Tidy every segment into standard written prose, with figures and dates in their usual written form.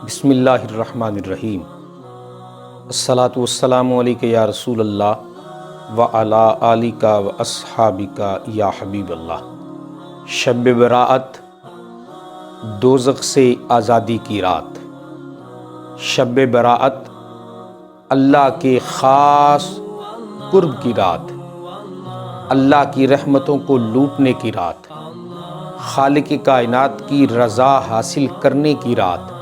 بسم اللہ الرحمن الرحیم۔ الصلاۃ والسلام علیک یا رسول اللہ وعلی آلک و اصحابک یا حبیب اللہ۔ شب براءت، دوزخ سے آزادی کی رات۔ شب براءت اللہ کے خاص قرب کی رات، اللہ کی رحمتوں کو لوٹنے کی رات، خالق کائنات کی رضا حاصل کرنے کی رات،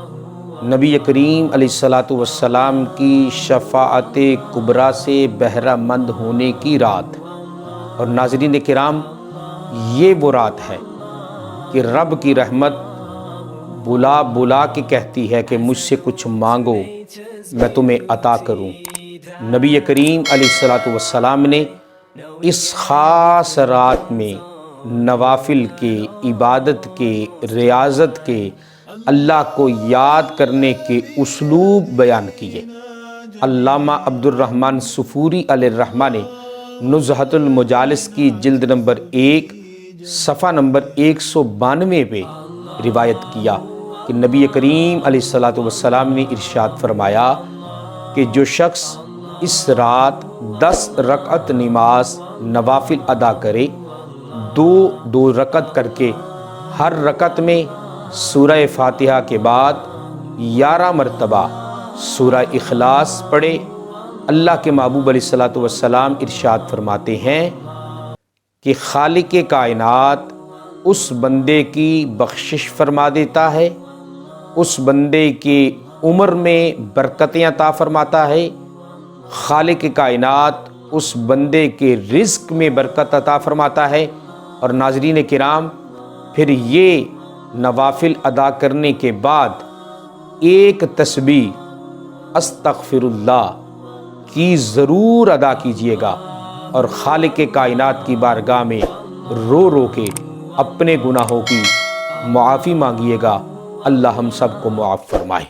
نبی کریم علیہ الصلاۃ والسلام کی شفاعت کبریٰ سے بہرہ مند ہونے کی رات۔ اور ناظرین کرام، یہ وہ رات ہے کہ رب کی رحمت بلا بلا کے کہتی ہے کہ مجھ سے کچھ مانگو میں تمہیں عطا کروں۔ نبی کریم علیہ الصلاۃ والسلام نے اس خاص رات میں نوافل کے، عبادت کے، ریاضت کے، اللہ کو یاد کرنے کے اسلوب بیان کیے۔ علامہ عبد الرحمن سفوری علیہ الرحمہ نے نزہۃ المجالس کی جلد نمبر 1 صفحہ نمبر 192 پہ روایت کیا کہ نبی کریم علیہ الصلاۃ والسلام نے ارشاد فرمایا کہ جو شخص اس رات 10 رکعت نماز نوافل ادا کرے، دو رکعت کر کے، ہر رکعت میں سورہ فاتحہ کے بعد 11 مرتبہ سورہ اخلاص پڑھے، اللہ کے محبوب علیہ الصلاۃ والسلام ارشاد فرماتے ہیں کہ خالق کائنات اس بندے کی بخشش فرما دیتا ہے، اس بندے کی عمر میں برکتیں عطا فرماتا ہے، خالق کائنات اس بندے کے رزق میں برکت عطا فرماتا ہے۔ اور ناظرین کرام، پھر یہ نوافل ادا کرنے کے بعد ایک تسبیح استغفر اللہ کی ضرور ادا کیجئے گا اور خالق کائنات کی بارگاہ میں رو رو کے اپنے گناہوں کی معافی مانگیے گا۔ اللہ ہم سب کو معاف فرمائے۔